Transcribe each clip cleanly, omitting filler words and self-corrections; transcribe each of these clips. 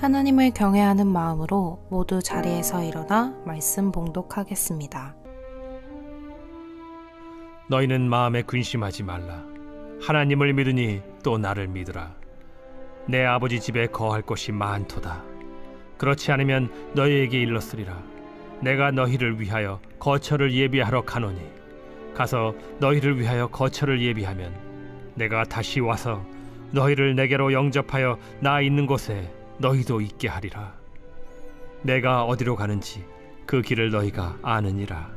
하나님을 경외하는 마음으로 모두 자리에서 일어나 말씀 봉독하겠습니다. 너희는 마음에 근심하지 말라. 하나님을 믿으니 또 나를 믿으라. 내 아버지 집에 거할 곳이 많도다. 그렇지 않으면 너희에게 일렀으리라. 내가 너희를 위하여 거처를 예비하러 가노니 가서 너희를 위하여 거처를 예비하면 내가 다시 와서 너희를 내게로 영접하여 나 있는 곳에 너희도 있게 하리라. 내가 어디로 가는지 그 길을 너희가 아느니라.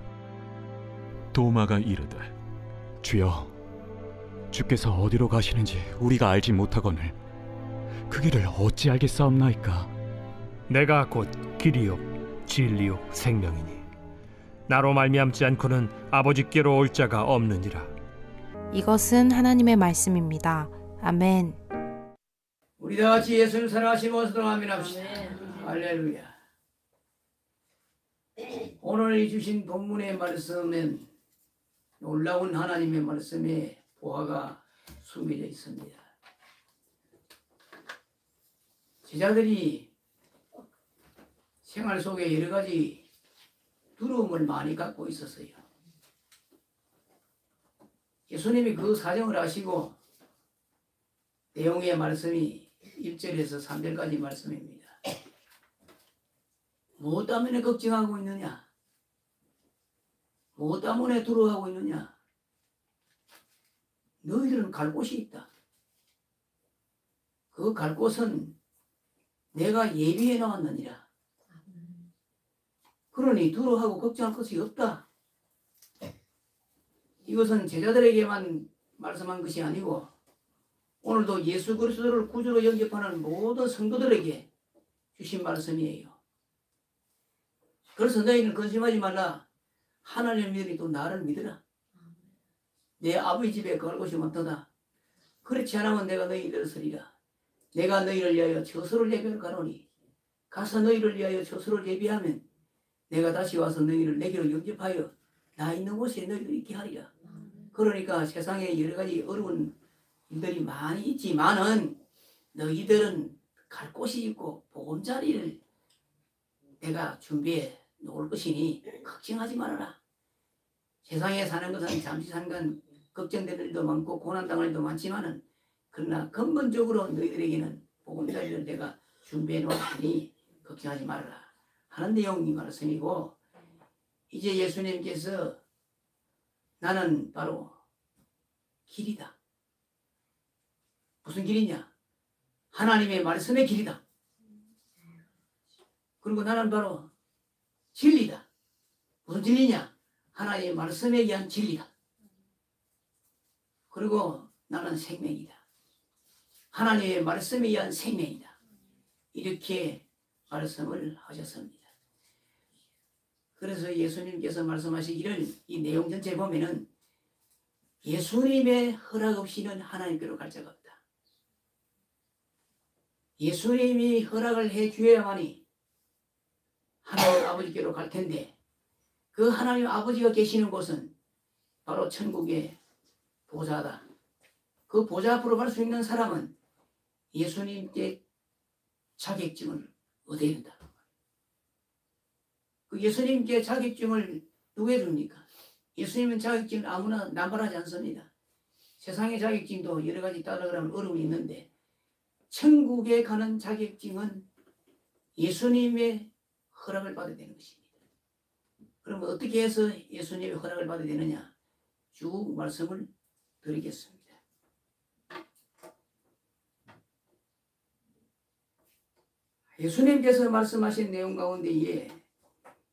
도마가 이르되 주여, 주께서 어디로 가시는지 우리가 알지 못하거늘 그 길을 어찌 알겠사옵나이까? 내가 곧 길이요 진리요 생명이니 나로 말미암지 않고는 아버지께로 올 자가 없느니라. 이것은 하나님의 말씀입니다. 아멘. 우리 다 같이 예수를 사랑하시고 사랑하며 합시다. 할렐루야. 오늘 이 주신 본문의 말씀은 놀라운 하나님의 말씀에 보화가 숨겨져 있습니다. 제자들이 생활 속에 여러 가지 두려움을 많이 갖고 있었어요. 예수님이 그 사정을 아시고 내용의 말씀이 1절에서 3절까지 말씀입니다. 무엇 때문에 걱정하고 있느냐? 무엇 때문에 두려워하고 있느냐? 너희들은 갈 곳이 있다. 그 갈 곳은 내가 예비해 나왔느니라. 그러니 두려워하고 걱정할 것이 없다. 이것은 제자들에게만 말씀한 것이 아니고 오늘도 예수 그리스도를 구주로 영접하는 모든 성도들에게 주신 말씀이에요. 그래서 너희는 근심하지 말라. 하나님을 믿으니 또 나를 믿으라. 내 아버지 집에 갈 곳이 많도다. 그렇지 않으면 내가 너희를 쓰리라. 내가 너희를 위하여 처소를 예비하러 가노니 가서 너희를 위하여 처소를 예비하면 내가 다시 와서 너희를 내게로 영접하여 나 있는 곳에 너희를 있게 하리라. 그러니까 세상에 여러 가지 어려운 일들이 많이 있지만은 너희들은 갈 곳이 있고 보금자리를 내가 준비해 놓을 것이니 걱정하지 말아라. 세상에 사는 것은 잠시 잠깐 걱정될 일도 많고 고난당할 일도 많지만은 그러나 근본적으로 너희들에게는 보금자리를 내가 준비해 놓을 테니 걱정하지 말아라 하는 내용이 말씀이고, 이제 예수님께서 나는 바로 길이다. 무슨 길이냐? 하나님의 말씀의 길이다. 그리고 나는 바로 진리다. 무슨 진리냐? 하나님의 말씀에 의한 진리다. 그리고 나는 생명이다. 하나님의 말씀에 의한 생명이다. 이렇게 말씀을 하셨습니다. 그래서 예수님께서 말씀하시기를 이 내용 전체에 보면은 예수님의 허락 없이는 하나님께로 갈 자가 없다. 예수님이 허락을 해 주어야만이 하나님 아버지께로 갈 텐데, 그 하나님 아버지가 계시는 곳은 바로 천국의 보좌다. 그 보좌 앞으로 갈 수 있는 사람은 예수님께 자격증을 얻어야 된다. 그 예수님께 자격증을 누가 해줍니까? 예수님은 자격증을 아무나 남발하지 않습니다. 세상의 자격증도 여러 가지 따라가면 어려움이 있는데 천국에 가는 자격증은 예수님의 허락을 받아야 되는 것입니다. 그러면 어떻게 해서 예수님의 허락을 받아야 되느냐? 쭉 말씀을 드리겠습니다. 예수님께서 말씀하신 내용 가운데에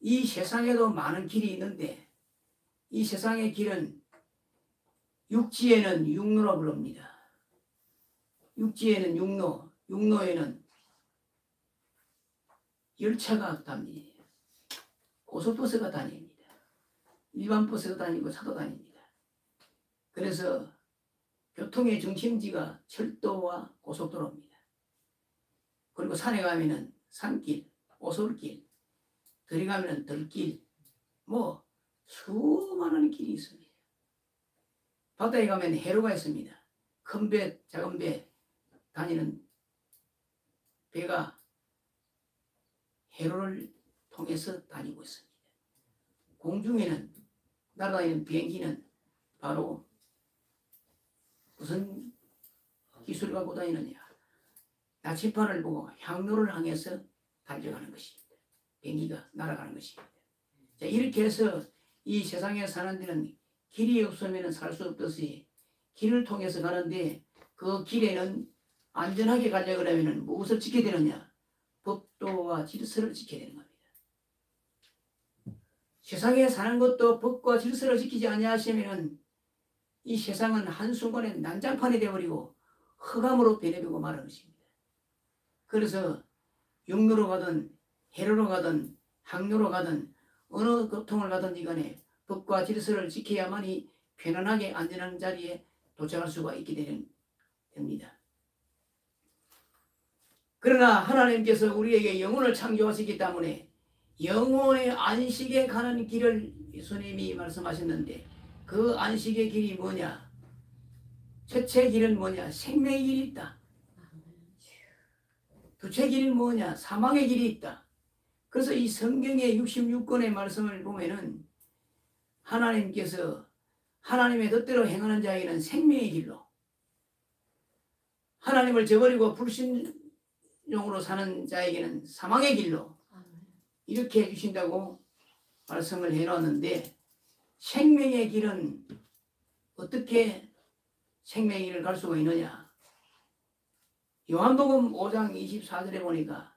이 세상에도 많은 길이 있는데 이 세상의 길은 육지에는 육로라고 부릅니다. 육지에는 육로, 육로에는 열차가 다닙니다. 고속버스가 다닙니다. 일반 버스가 다니고 차도 다닙니다. 그래서 교통의 중심지가 철도와 고속도로입니다. 그리고 산에 가면은 산길, 오솔길, 들이 가면은 들길, 뭐 수많은 길이 있습니다. 바다에 가면 해로가 있습니다. 큰 배, 작은 배 다니는 배가 회로를 통해서 다니고 있습니다. 공중에는 날아다니는 비행기는 바로 무슨 기술을 갖고 다니느냐? 나침반을 보고 향로를 향해서 달려가는 것입니다. 비행기가 날아가는 것입니다. 자, 이렇게 해서 이 세상에 사는 데는 길이 없으면 살 수 없듯이 길을 통해서 가는데 그 길에는 안전하게 가려고 하면 무엇을 지켜야 되느냐? 법도와 질서를 지켜야 되는 겁니다. 세상에 사는 것도 법과 질서를 지키지 아니하시면 이 세상은 한순간에 난장판이 되어버리고 흑암으로 변해버리고 마는 것입니다. 그래서 육로로 가든 해로로 가든 항로로 가든 어느 교통을 가든지 간에 법과 질서를 지켜야만이 편안하게 안전한 자리에 도착할 수가 있게 됩니다. 그러나 하나님께서 우리에게 영혼을 창조하시기 때문에 영혼의 안식에 가는 길을 예수님이 말씀하셨는데 그 안식의 길이 뭐냐? 첫째 길은 뭐냐? 생명의 길이 있다. 둘째 길은 뭐냐? 사망의 길이 있다. 그래서 이 성경의 66권의 말씀을 보면은 하나님께서 하나님의 뜻대로 행하는 자에게는 생명의 길로, 하나님을 저버리고 불신용으로 사는 자에게는 사망의 길로 이렇게 해주신다고 말씀을 해놓았는데, 생명의 길은 어떻게 생명의 길을 갈 수가 있느냐? 요한복음 5장 24절에 보니까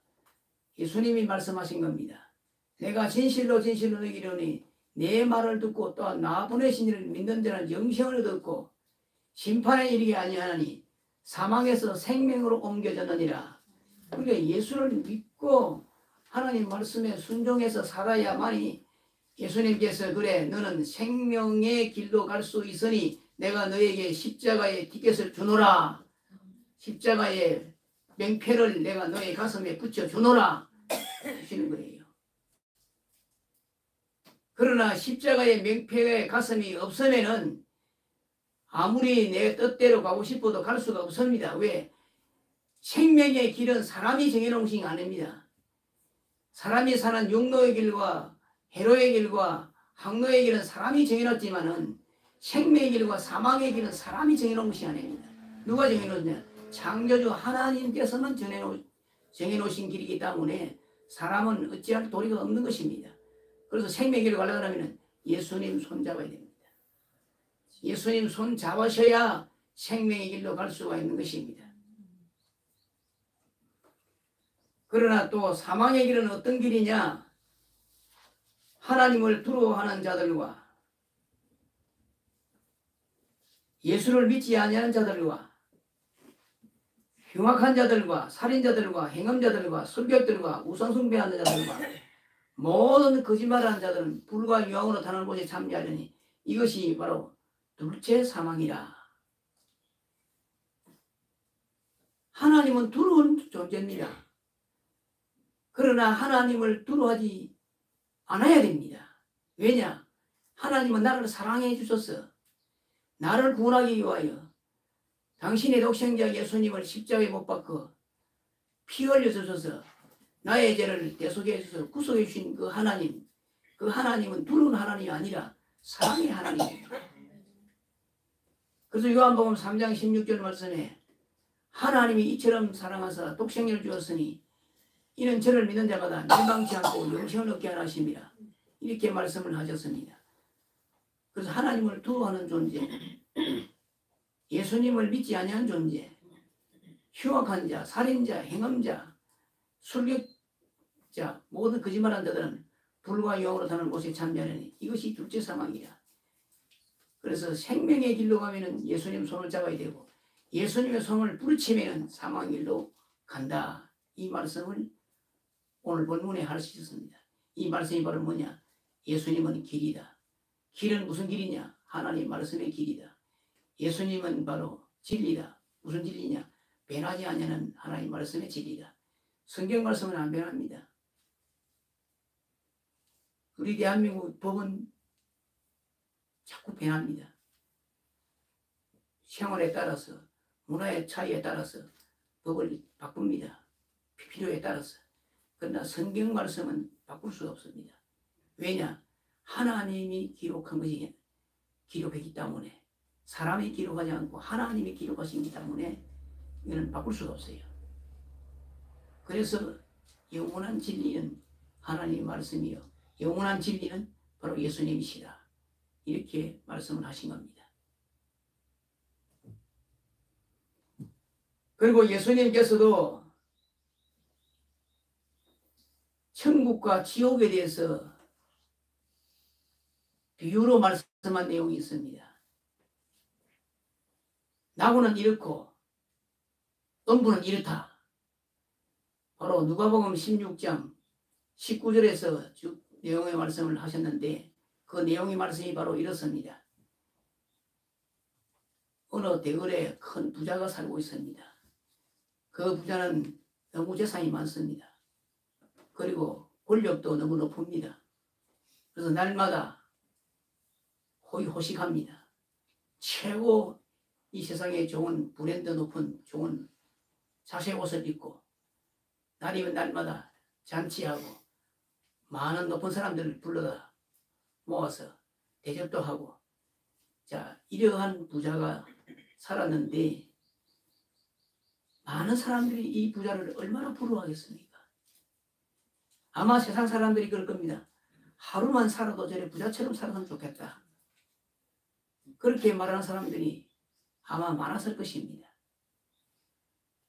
예수님이 말씀하신 겁니다. 내가 진실로 진실로 너희에게 이르노니 내 말을 듣고 또 나 보내신 이를 믿는 자는 영생을 얻고 심판에 이르게 아니하나니 사망에서 생명으로 옮겨졌느니라. 그러니까 예수를 믿고 하나님 말씀에 순종해서 살아야만이 예수님께서 그래 너는 생명의 길로 갈 수 있으니 내가 너에게 십자가의 티켓을 주노라. 십자가의 명패를 내가 너의 가슴에 붙여주노라 하시는 거예요. 그러나 십자가의 명패의 가슴이 없으면은 아무리 내 뜻대로 가고 싶어도 갈 수가 없습니다. 왜? 생명의 길은 사람이 정해놓은 것이 아닙니다. 사람이 사는 육로의 길과 해로의 길과 항로의 길은 사람이 정해놨지만은 생명의 길과 사망의 길은 사람이 정해놓은 것이 아닙니다. 누가 정해놓느냐? 창조주 하나님께서만 정해놓으신 길이기 때문에 사람은 어찌할 도리가 없는 것입니다. 그래서 생명의 길을 가려고 하면 예수님 손 잡아야 됩니다. 예수님 손 잡으셔야 생명의 길로 갈 수가 있는 것입니다. 그러나 또 사망의 길은 어떤 길이냐? 하나님을 두려워하는 자들과 예수를 믿지 아니하는 자들과 흉악한 자들과 살인자들과 행음자들과 술객들과 우상숭배하는 자들과 모든 거짓말하는 자들은 불과 유황으로 타는 곳에 참여하려니 이것이 바로 둘째 사망이라. 하나님은 두려운 존재입니다. 그러나 하나님을 두려워하지 않아야 됩니다. 왜냐? 하나님은 나를 사랑해 주셔서 나를 구원하기 위하여 당신의 독생자 예수님을 십자가에 못 박고 피 흘려 주셔서 나의 죄를 대속해 주셔서 구속해 주신 그 하나님은 두려운 하나님이 아니라 사랑의 하나님입니다. 그래서 요한복음 3장 16절 말씀에 하나님이 이처럼 사랑하사 독생자를 주었으니 이는 저를 믿는 자마다 멸망치 않고 영생을 얻게 하라 하십니다. 이렇게 말씀을 하셨습니다. 그래서 하나님을 두려워하는 존재, 예수님을 믿지 아니하는 존재, 흉악한 자, 살인자, 행음자, 술객자, 모든 거짓말한 자들은 불과 유황으로 타는 곳에 참여하려니 이것이 둘째 사망이라. 그래서 생명의 길로 가면은 예수님 손을 잡아야 되고 예수님의 손을 부르치면은 사망의 길로 간다. 이 말씀을 오늘 본문에 할 수 있었습니다. 이 말씀이 바로 뭐냐? 예수님은 길이다. 길은 무슨 길이냐? 하나님 말씀의 길이다. 예수님은 바로 진리다. 무슨 진리냐? 변하지 않는 하나님 말씀의 진리다. 성경 말씀은 안 변합니다. 우리 대한민국 법은 자꾸 변합니다. 생활에 따라서, 문화의 차이에 따라서 법을 바꿉니다. 필요에 따라서. 그러나 성경 말씀은 바꿀 수가 없습니다. 왜냐? 하나님이 기록한 것이 기록했기 때문에, 사람이 기록하지 않고 하나님이 기록하시기 때문에 이거는 바꿀 수가 없어요. 그래서 영원한 진리는 하나님의 말씀이요, 영원한 진리는 바로 예수님이시다, 이렇게 말씀을 하신 겁니다. 그리고 예수님께서도 천국과 지옥에 대해서 비유로 말씀한 내용이 있습니다. 나무는 이렇고 음부는 이렇다. 바로 누가복음 16장 19절에서 쭉 내용의 말씀을 하셨는데, 그 내용의 말씀이 바로 이렇습니다. 어느 대궐에 큰 부자가 살고 있습니다. 그 부자는 너무 재산이 많습니다. 그리고 권력도 너무 높습니다. 그래서 날마다 호의호식합니다. 최고 이 세상에 좋은 브랜드 높은 좋은 자세 옷을 입고 날이면 날마다 잔치하고 많은 높은 사람들을 불러다 모아서 대접도 하고, 자, 이러한 부자가 살았는데 많은 사람들이 이 부자를 얼마나 부러워하겠습니까? 아마 세상 사람들이 그럴 겁니다. 하루만 살아도 저래 부자처럼 살았으면 좋겠다, 그렇게 말하는 사람들이 아마 많았을 것입니다.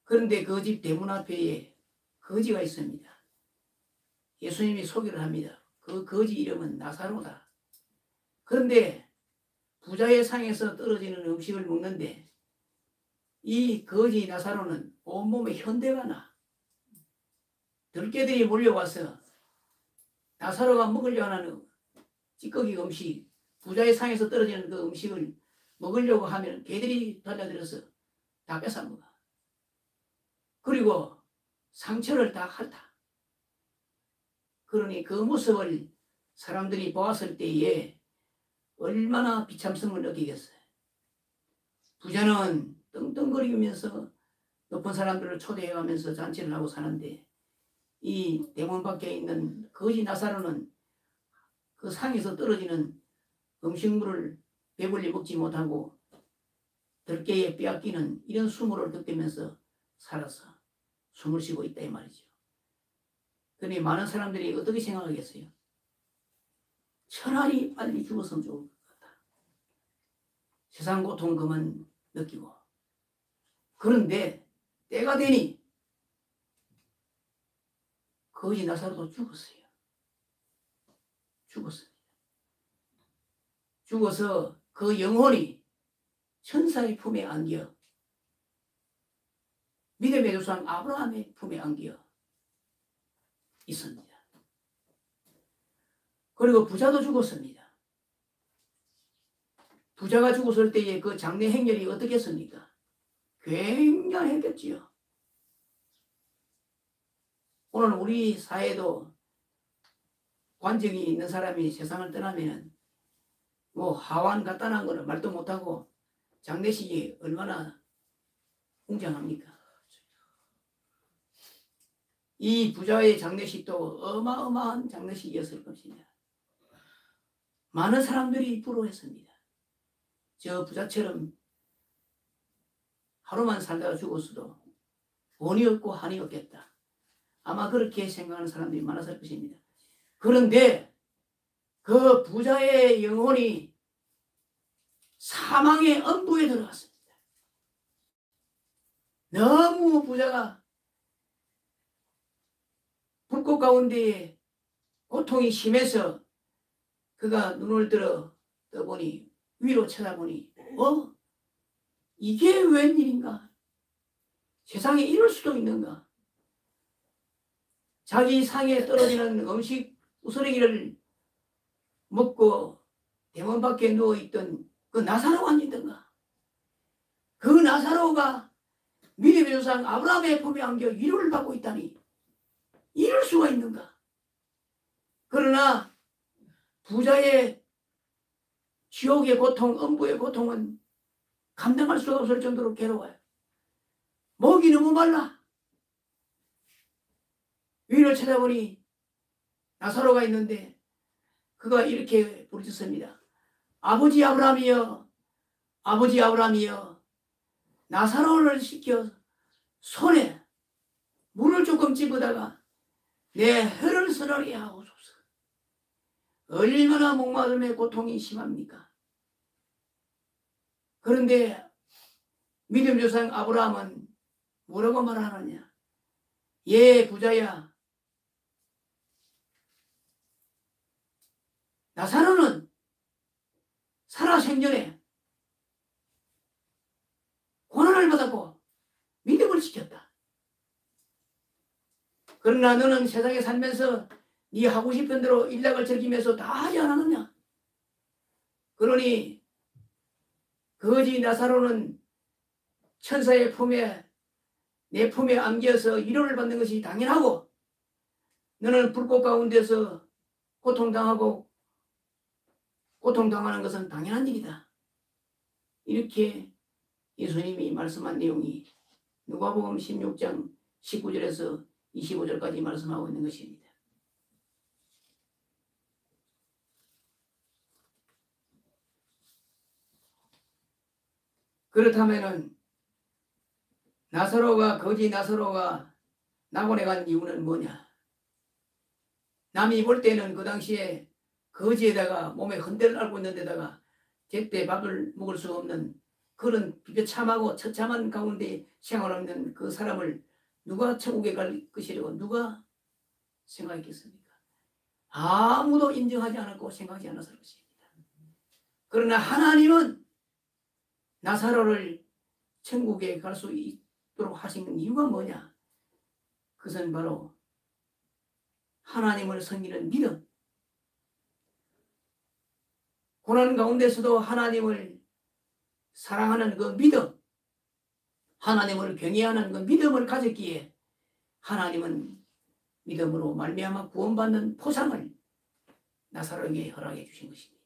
그런데 그 집 대문 앞에 거지가 있습니다. 예수님이 소개를 합니다. 그 거지 이름은 나사로다. 그런데 부자의 상에서 떨어지는 음식을 먹는데 이 거지 나사로는 온몸에 현대가 나. 들개들이 몰려와서 나사로가 먹으려 하는 찌꺼기 음식, 부자의 상에서 떨어지는 그 음식을 먹으려고 하면 개들이 달려들어서 다 뺏어먹어. 그리고 상처를 다 핥아. 그러니 그 모습을 사람들이 보았을 때에 얼마나 비참성을 느끼겠어요. 부자는 떵떵거리면서 높은 사람들을 초대해가면서 잔치를 하고 사는데, 이 대문 밖에 있는 거지 나사로는 그 상에서 떨어지는 음식물을 배불리 먹지 못하고 들깨에 빼앗기는 이런 수모를 겪으면서 살아서 숨을 쉬고 있다, 이 말이죠. 그러니 많은 사람들이 어떻게 생각하겠어요? 차라리 빨리 죽었으면 좋을 것 같다. 세상 고통 그만 느끼고. 그런데 때가 되니 거지 나사로도 죽었어요. 죽었습니다. 죽어서 그 영혼이 천사의 품에 안겨 믿음의 조상 아브라함의 품에 안겨 있습니다. 그리고 부자도 죽었습니다. 부자가 죽었을 때의 그 장례 행렬이 어떻겠습니까? 굉장했겠지요. 오늘 우리 사회도 관직이 있는 사람이 세상을 떠나면 뭐 하완 간단한 거는 말도 못하고 장례식이 얼마나 웅장합니까? 이 부자의 장례식도 어마어마한 장례식이었을 것입니다. 많은 사람들이 부러워했습니다. 저 부자처럼 하루만 살다가 죽었어도 원이 없고 한이 없겠다, 아마 그렇게 생각하는 사람들이 많았을 것입니다. 그런데 그 부자의 영혼이 사망의 엄부에 들어갔습니다. 너무 부자가 불꽃 가운데 고통이 심해서 그가 눈을 들어 떠보니, 위로 쳐다보니 이게 웬일인가? 세상에 이럴 수도 있는가? 자기 상에 떨어지는 음식 우스러기를 먹고 대문 밖에 누워있던 그 나사로가 아니던가? 그 나사로가 믿음의 조상 아브라함의 품에 안겨 위로를 받고 있다니, 이럴 수가 있는가? 그러나 부자의 지옥의 고통, 음부의 고통은 감당할 수가 없을 정도로 괴로워요. 목이 너무 말라. 위를 쳐다보니 나사로가 있는데 그가 이렇게 부르짖습니다. 아버지 아브라함이여, 아버지 아브라함이여, 나사로를 시켜 손에 물을 조금 집어다가 내 혀를 쓰라게 하옵소서. 얼마나 목마름의 고통이 심합니까? 그런데 믿음 조상 아브라함은 뭐라고 말하느냐? 예, 부자야. 나사로는 살아생전에 고난을 받았고 믿음을 지켰다. 그러나 너는 세상에 살면서 네 하고 싶은 대로 일락을 즐기면서 다 하지 않았느냐? 그러니 거지 나사로는 천사의 품에 내 품에 안겨서 위로를 받는 것이 당연하고 너는 불꽃 가운데서 고통당하는 것은 당연한 일이다. 이렇게 예수님이 말씀한 내용이 누가복음 16장 19절에서 25절까지 말씀하고 있는 것입니다. 그렇다면은 거지 나사로가 낙원에 간 이유는 뭐냐? 남이 볼 때는 그 당시에 거지에다가 몸에 흔들을 앓고 있는 데다가 제때 밥을 먹을 수 없는 그런 비벼참하고 처참한 가운데 생활하는 그 사람을 누가 천국에 갈 것이라고 누가 생각했겠습니까? 아무도 인정하지 않았고 생각하지 않았을 것입니다. 그러나 하나님은 나사로를 천국에 갈 수 있도록 하신 이유가 뭐냐? 그것은 바로 하나님을 섬기는 믿음. 고난 가운데서도 하나님을 사랑하는 그 믿음, 하나님을 경외하는 그 믿음을 가졌기에 하나님은 믿음으로 말미암아 구원받는 포상을 나사로에게 허락해 주신 것입니다.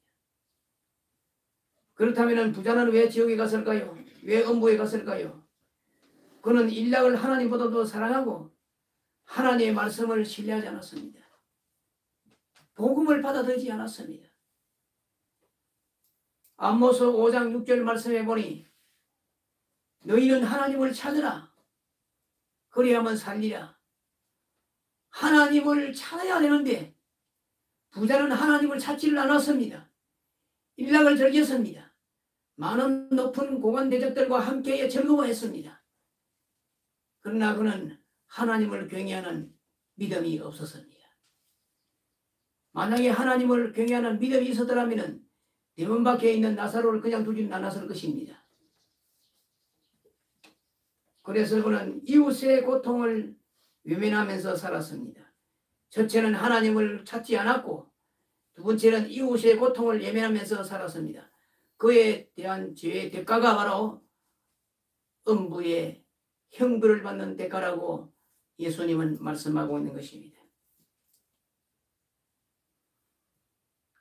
그렇다면 부자는 왜 지옥에 갔을까요? 왜 음부에 갔을까요? 그는 일락을 하나님보다도 사랑하고 하나님의 말씀을 신뢰하지 않았습니다. 복음을 받아들이지 않았습니다. 아모스 5장 6절 말씀해 보니 너희는 하나님을 찾으라. 그리하면 살리라. 하나님을 찾아야 되는데 부자는 하나님을 찾지를 않았습니다. 일락을 즐겼습니다. 많은 높은 고관 대적들과 함께 즐거워했습니다. 그러나 그는 하나님을 경외하는 믿음이 없었습니다. 만약에 하나님을 경외하는 믿음이 있었더라면 대문 밖에 있는 나사로를 그냥 두지는 않았을 것입니다. 그래서 그는 이웃의 고통을 외면하면서 살았습니다. 첫째는 하나님을 찾지 않았고 두 번째는 이웃의 고통을 외면하면서 살았습니다. 그에 대한 죄의 대가가 바로 음부의 형벌을 받는 대가라고 예수님은 말씀하고 있는 것입니다.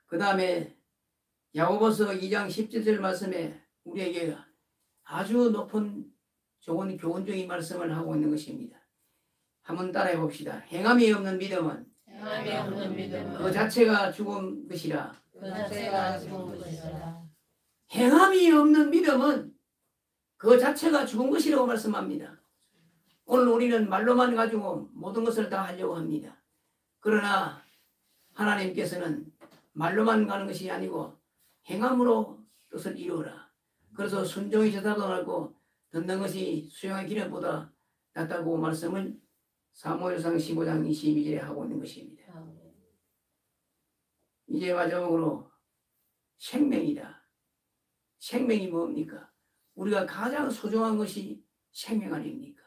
그 다음에 야고보서 2장 17절 말씀에 우리에게 아주 높은 좋은 교훈적인 말씀을 하고 있는 것입니다. 한번 따라해 봅시다. 행함이 없는 믿음은 그 자체가 죽은 것이라. 행함이 없는 믿음은 그 자체가 죽은 것이라고 말씀합니다. 오늘 우리는 말로만 가지고 모든 것을 다 하려고 합니다. 그러나 하나님께서는 말로만 가는 것이 아니고 행함으로 뜻을 이루어라. 그래서 순종이 제사보다 낫고 듣는 것이 수양의 기름보다 낫다고 말씀을 사무엘상 15장 22절에 하고 있는 것입니다. 이제 마지막으로 생명이다. 생명이 뭡니까? 우리가 가장 소중한 것이 생명 아닙니까?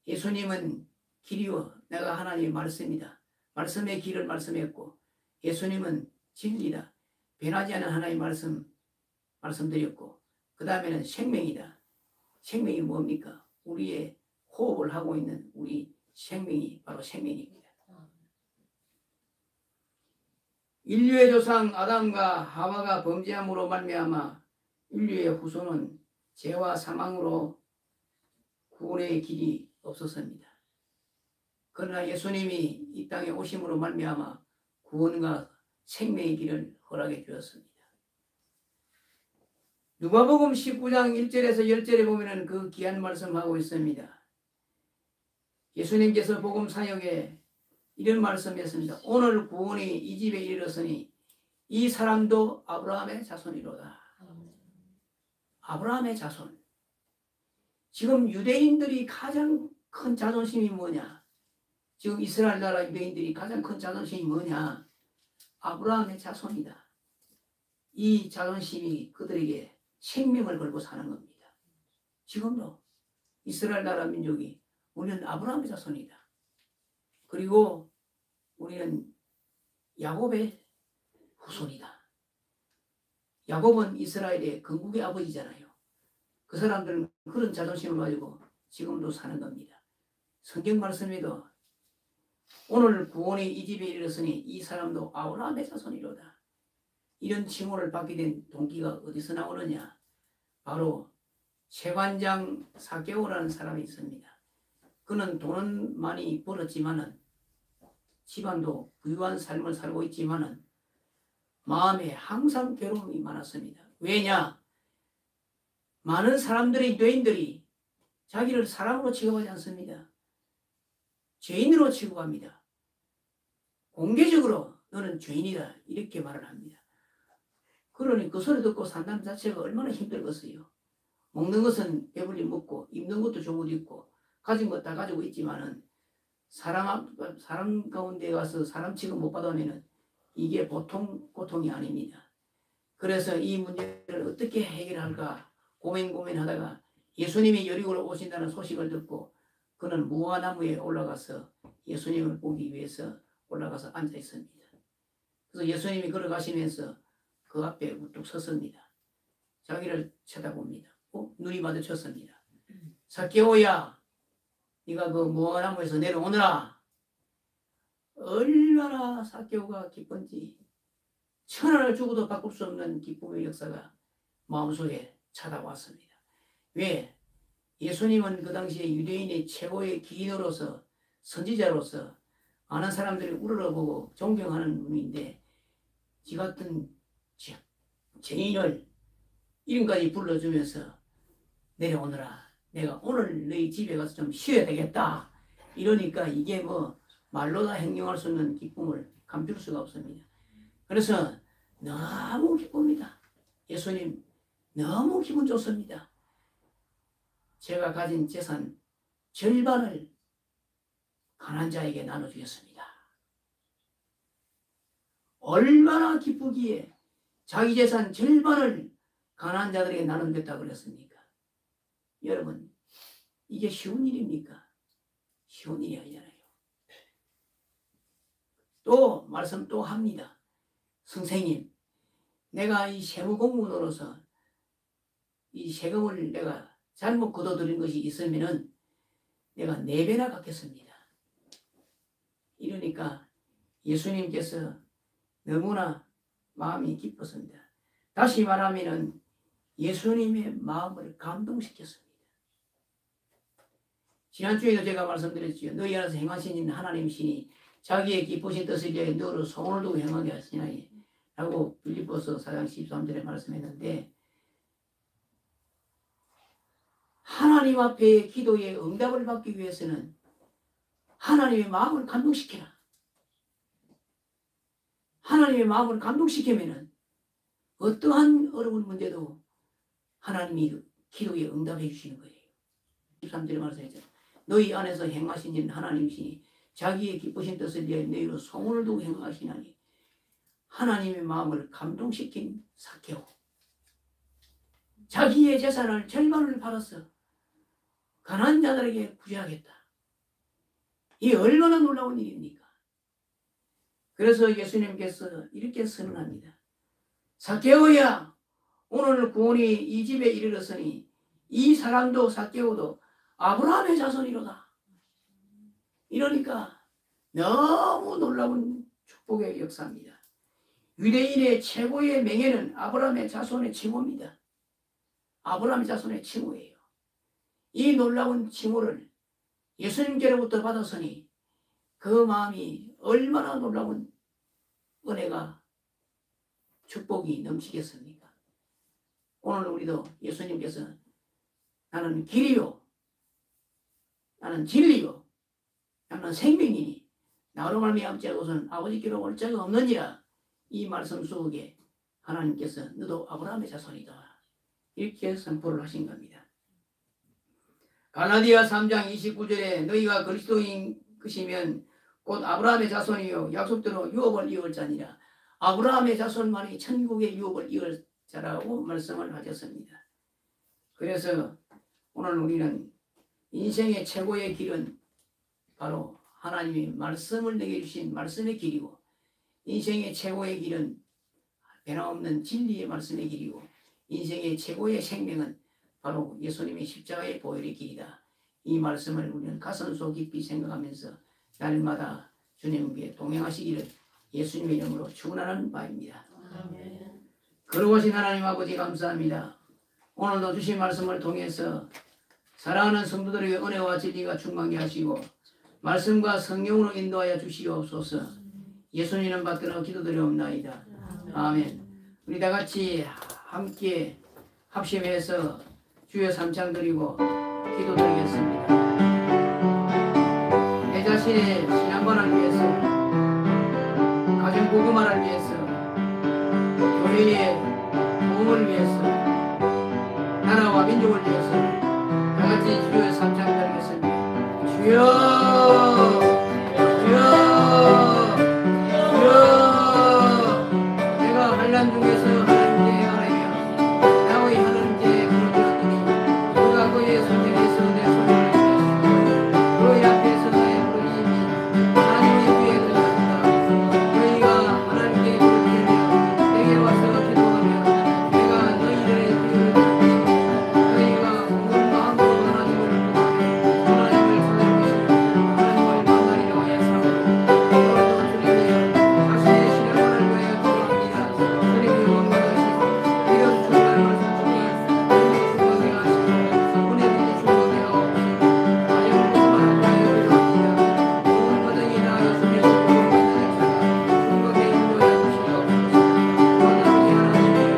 예수님은 길이요 내가 하나님의 말씀이다. 말씀의 길을 말씀했고 예수님은 진리다. 변하지 않은 하나님의 말씀드렸고 그 다음에는 생명이다. 생명이 뭡니까? 우리의 호흡을 하고 있는 우리 생명이 바로 생명입니다. 인류의 조상 아담과 하와가 범죄함으로 말미암아 인류의 후손은 죄와 사망으로 구원의 길이 없었습니다. 그러나 예수님이 이 땅에 오심으로 말미암아 구원과 생명의 길을 허락해 주었습니다. 누가복음 19장 1절에서 10절에 보면은 그 귀한 말씀하고 있습니다. 예수님께서 복음 사역에 이런 말씀이었습니다. 오늘 구원이 이 집에 이르렀으니 이 사람도 아브라함의 자손이로다. 아브라함의 자손. 지금 유대인들이 가장 큰 자존심이 뭐냐? 지금 이스라엘 나라 유대인들이 가장 큰 자존심이 뭐냐? 아브라함의 자손이다. 이 자존심이 그들에게 생명을 걸고 사는 겁니다. 지금도 이스라엘 나라 민족이 우리는 아브라함의 자손이다. 그리고 우리는 야곱의 후손이다. 야곱은 이스라엘의 건국의 아버지잖아요. 그 사람들은 그런 자존심을 가지고 지금도 사는 겁니다. 성경 말씀에도 오늘 구원이 이 집에 이르렀으니 이 사람도 아브라함의 자손이로다. 이런 칭호를 받게 된 동기가 어디서 나오느냐? 바로 세관장 사개오라는 사람이 있습니다. 그는 돈은 많이 벌었지만은 집안도 부유한 삶을 살고 있지만은 마음에 항상 괴로움이 많았습니다. 왜냐? 많은 사람들의 유대인들이 자기를 사람으로 취급하지 않습니다. 죄인으로 취급합니다. 공개적으로 너는 죄인이다 이렇게 말을 합니다. 그러니 그 소리 듣고 산다는 자체가 얼마나 힘들겠어요. 먹는 것은 배불리 먹고 입는 것도 좋은 옷 입고 가진 것 다 가지고 있지만은 사람 가운데 가서 사람 취급 못 받으면은 이게 보통 고통이 아닙니다. 그래서 이 문제를 어떻게 해결할까 고민하다가 예수님이 여리고로 오신다는 소식을 듣고 그는 무화나무에 올라가서 예수님을 보기 위해서 올라가서 앉아 있습니다. 그래서 예수님이 걸어가시면서 그 앞에 우뚝 섰습니다. 자기를 쳐다봅니다. 눈이 마주쳤습니다. 삭개오야, 네가 그 무화나무에서 내려오너라. 얼마나 삭개오가 기쁜지 천하를 주고도 바꿀 수 없는 기쁨의 역사가 마음속에 찾아왔습니다. 왜? 예수님은 그 당시에 유대인의 최고의 기인으로서 선지자로서 많은 사람들이 우러러보고 존경하는 분인데 지 같은 죄인을 이름까지 불러주면서 내려오너라. 내가 오늘 너희 집에 가서 좀 쉬어야 되겠다. 이러니까 이게 뭐 말로 다 행동할 수 없는 기쁨을 감출 수가 없습니다. 그래서 너무 기쁩니다. 예수님 너무 기분 좋습니다. 제가 가진 재산 절반을 가난한 자에게 나눠주겠습니다. 얼마나 기쁘기에 자기 재산 절반을 가난한 자들에게 나누겠다고 그랬습니까? 여러분, 이게 쉬운 일입니까? 쉬운 일이 아니잖아요. 또 말씀 또 합니다. 선생님, 내가 이 세무공무원으로서 이 세금을 내가 잘못 걷어들인 것이 있으면은 내가 4배나 갚겠습니다. 이러니까 예수님께서 너무나 마음이 기뻤습니다. 다시 말하면은 예수님의 마음을 감동시켰습니다. 지난주에도 제가 말씀드렸지요. 너희 안에서 행하신 하나님 신이 자기의 기쁘신 뜻을 위해 너로 소원을 두고 행하게 하시나니 라고 빌립보서 4장 13절에 말씀했는데 하나님 앞에 기도의 응답을 받기 위해서는 하나님의 마음을 감동시켜라. 하나님의 마음을 감동시키면은 어떠한 어려운 문제도 하나님이 기도에 응답해 주시는 거예요. 13절에 말씀했죠. 너희 안에서 행하신 일 하나님이시니 자기의 기쁘신 뜻을 위해 너희로 소원을 두고 행하시나니 하나님의 마음을 감동시킨 삭개오. 자기의 재산을 절반을 팔아서 가난한 자들에게 구제하겠다. 이 얼마나 놀라운 일입니까? 그래서 예수님께서 이렇게 선언합니다. 삭개오야, 오늘 구원이 이 집에 이르렀으니 이 사람도 삭개오도 아브라함의 자손이로다. 이러니까 너무 놀라운 축복의 역사입니다. 유대인의 최고의 명예는 아브라함의 자손의 칭호입니다. 아브라함의 자손의 칭호예요. 이 놀라운 칭호를 예수님께로부터 받았으니 그 마음이 얼마나 놀라운 은혜가 축복이 넘치겠습니까? 오늘 우리도 예수님께서 나는 길이요, 나는 진리요, 나는 생명이니 나로 말미암지 않고서는 아버지께로 올 자가 없느니라. 이 말씀 속에 하나님께서 너도 아브라함의 자손이다 이렇게 선포를 하신 겁니다. 갈라디아 3장 29절에 너희가 그리스도인 것이면 곧 아브라함의 자손이요 약속대로 유업을 이을 자니라. 아브라함의 자손만이 천국의 유업을 이을 자라고 말씀을 하셨습니다. 그래서 오늘 우리는 인생의 최고의 길은 바로 하나님이 말씀을 내게 주신 말씀의 길이고, 인생의 최고의 길은 변함없는 진리의 말씀의 길이고, 인생의 최고의 생명은 바로 예수님의 십자가의 보혈의 길이다. 이 말씀을 우리는 가슴속 깊이 생각하면서 날마다 주님께 동행하시기를 예수님의 이름으로 축원하는 바입니다. 거룩하신 하나님 아버지 감사합니다. 오늘도 주신 말씀을 통해서 사랑하는 성도들에게 은혜와 진리가 충만케 하시고 말씀과 성령으로 인도하여 주시옵소서. 예수님 받들어 기도드리옵나이다. 아멘. 우리 다 같이 함께 합심해서 주여 삼창 드리고 기도드리겠습니다. 내 자신의 신앙관을 위해서, 가정 복음화를 위해서, 교회의 도움을 위해서, 나라와 민족을 위해서 다 같이 주여 삼창 드리겠습니다. 주여, 주여, 주여. 내가 환난 중에서 하나님께 아뢰며 나의 하나님께 부르짖으니 그가 그의 손에서 내 손을 주셨으며 그의 앞에서 나의 부르짖음이 하나님의 귀에 들어갔다. 너희가 하나님께 부르짖으며 내게 와서 기도하며 내가 너희들의 기도를 들을 것이고 너희가 온 마음으로 하나님을 구하며 하나님을 찾을 것이고 하나님을 만나리라 약속하고 오늘도 주님이여 자신의 신앙을 위하여 기도합니다. 주님이 원망하시고 이런 중요한 말씀 중에 충만케 하시고 은혜들이 충만케 하옵소서. 가정 복음화를 위하여 기도합니다. 좋은 과정이 나아갔으며 복음을 받는 역사가 충만케 인도하여 주시옵소서. 아버지 하나님이여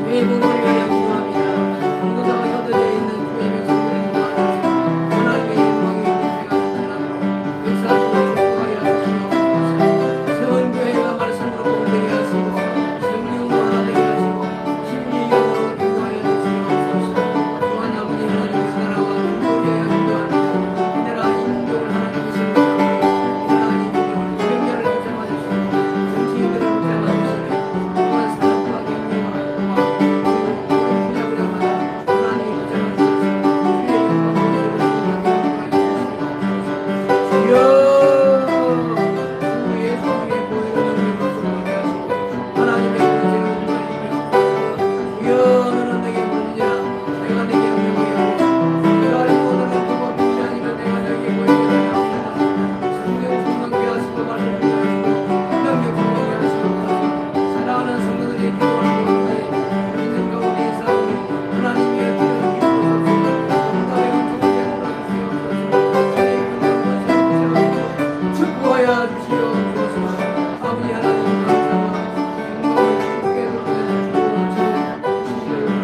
주의 복음을 위하여 기도합니다. 공고자가 흩어져 있는 주의 백성들을 구하소서. 하나님의 영광이 빛나가 나타나도록 역사하시고 축복하여 주시옵소서. 서원교회가 말씀으로 공되게 하시고 성령으로 하나 되게 하시고 진리의 영으로 인도하여 주시옵소서. 또한 아버지 하나님의 나라와 공동체에 인도하시고 이 나라 인도를 하나님의 생각하고 이 나라 인도를 경제를 붙잡아 주시고 정치인들을 붙잡아 주시고 또한 사랑과 경외와 복과 그리고 부자부자마다 하나님이 붙잡아 주시고 주의 영광으로 인도하여 주시옵소서. 주여, 주 예수님의 보혈을 능력으로 충만케 하시고 하나님의 권세를 인도하여 주시옵소서. 주여, 너는 내게 부르짖으라. 내가 내게 응답하여 내가 알고는 그거 믿지 아니면 내가 너에게 보이리라 하옵소서. 성령 충만케 하시고 말씀 충만하시고 능력 충만케 하시옵소서. 사랑하는 성도들의 기도하는 가운데 믿는 가운데 싸우니 하나님의 기도를 기도하옵소서. 응답의 은총을 베풀어 주시옵소서. 주의 긍휼 권세를 붙잡아 축복하여 주시옵소서. 아버지 하나님 감사합니다. 영광을 주께 돌려드리고 주시기를 원하옵소서.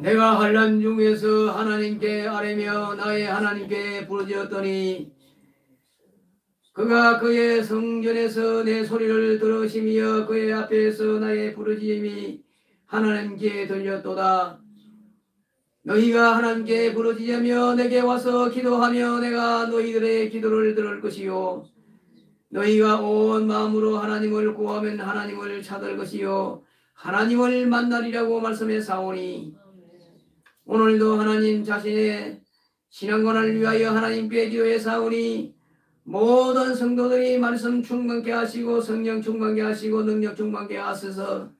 내가 환난 중에서 하나님께 아뢰며 나의 하나님께 부르짖었더니 그가 그의 성전에서 내 소리를 들으시며 그의 앞에서 나의 부르짖음이 하나님께 들렸도다. 너희가 하나님께 부르짖으며 내게 와서 기도하며 내가 너희들의 기도를 들을 것이요 너희가 온 마음으로 하나님을 구하면 하나님을 찾을 것이요 하나님을 만나리라고 말씀해 사오니 오늘도 하나님 자신의 신앙권을 위하여 하나님께 기도해 사오니 모든 성도들이 말씀 충만케 하시고 성령 충만케 하시고 능력 충만케 하셔서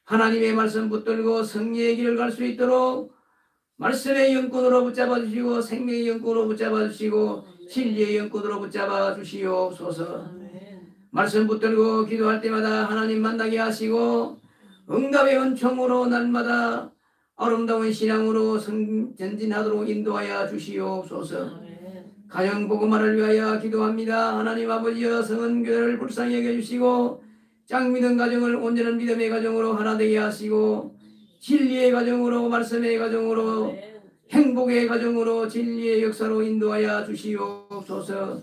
하나님의 말씀 붙들고 승리의 길을 갈 수 있도록 말씀의 영권으로 붙잡아 주시고 생명의 영권으로 붙잡아 주시고 진리의 영권으로 붙잡아 주시옵소서. 말씀 붙들고 기도할 때마다 하나님 만나게 하시고 응답의 은총으로 날마다 아름다운 신앙으로 전진하도록 인도하여 주시옵소서. 가정 복음화를 위하여 기도합니다. 하나님 아버지여 성은교회를 불쌍히 여겨주시고 짝 믿은 가정을 온전한 믿음의 가정으로 하나 되게 하시고 진리의 가정으로 말씀의 가정으로 행복의 가정으로 진리의 역사로 인도하여 주시옵소서.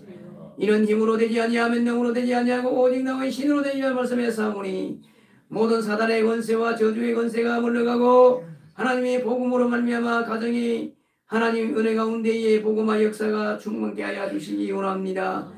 이는 힘으로 되지 아니하면 능으로 되지 아니하고 오직 나의 신으로 되리라 말씀에 사오니 모든 사단의 권세와 저주의 권세가 물러가고 하나님의 복음으로 말미암아 가정이 하나님 은혜 가운데의 복음화 역사가 충만케 하여 주시기 원합니다.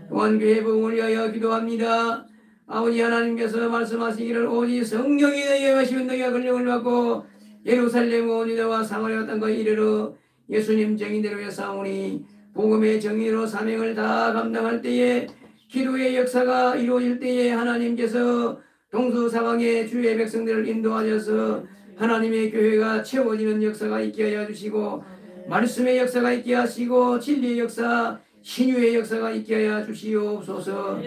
또한 교회 복음을 위하여 기도합니다. 아버지 하나님께서 말씀하시기를 오직 성령이 너희에게 하시면 너희가 권력을 받고 예루살렘 온 유다와 사마리아 땅까지 이르러 예수님 정의대로 사오니 복음의 정의로 사명을 다 감당할 때에 기도의 역사가 이루어질 때에 하나님께서 동서사방의 주의 백성들을 인도하셔서 하나님의 교회가 채워지는 역사가 있게 하여 주시고 말씀의 역사가 있게 하시고 진리의 역사 신유의 역사가 있게 하여 주시옵소서.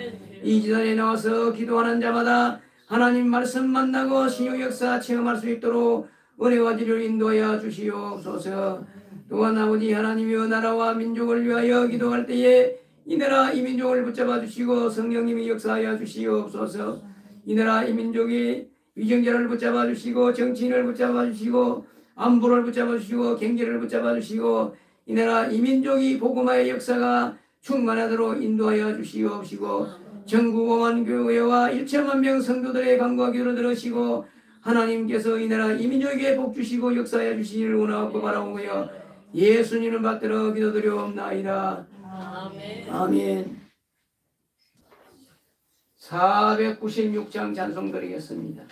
이 지단에 나와서 기도하는 자마다 하나님 말씀 만나고 신유 역사 체험할 수 있도록 은혜와 지를 인도하여 주시옵소서. 또한 아버지 하나님이여 나라와 민족을 위하여 기도할 때에 이 나라 이 민족을 붙잡아 주시고 성령님이 역사하여 주시옵소서. 이 나라 이 민족이 위정자를 붙잡아 주시고 정치인을 붙잡아 주시고 안보를 붙잡아 주시고 경제를 붙잡아 주시고 이 나라 이 민족이 복음화의 역사가 충만하도록 인도하여 주시옵시고 전국공안 교회와 1천만 명 성도들의 간구와 기도를 들으시고 하나님께서 이 나라 이 민족에게 복 주시고 역사해 주시기를 원하고 바라오며 예수님을 받들어 기도드리옵나이다. 아멘. 아멘. 496장 찬송 드리겠습니다.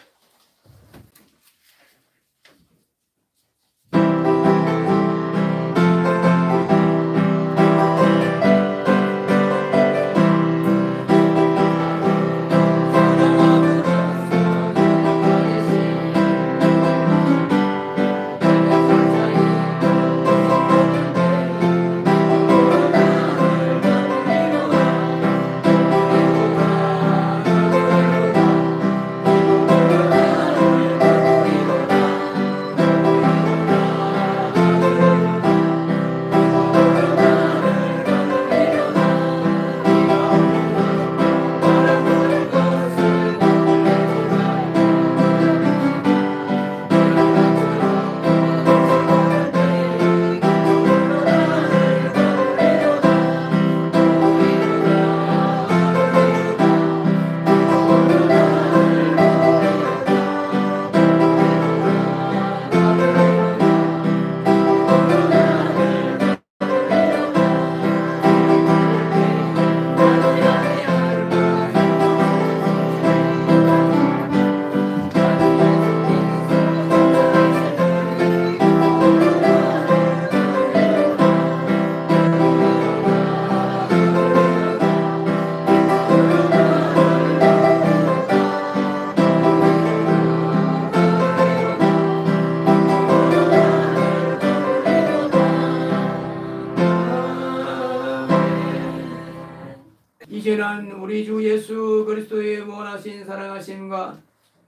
이제는 우리 주 예수 그리스도의 원하신 사랑하심과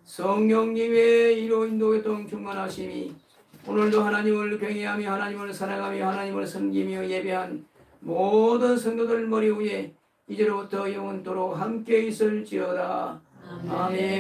성령님의 이로 인도교통 충만하심이 오늘도 하나님을 경외하며 하나님을 사랑하며 하나님을 섬기며 예배한 모든 성도들 머리 위에 이제로부터 영원토록 함께 있을지어다. 아멘.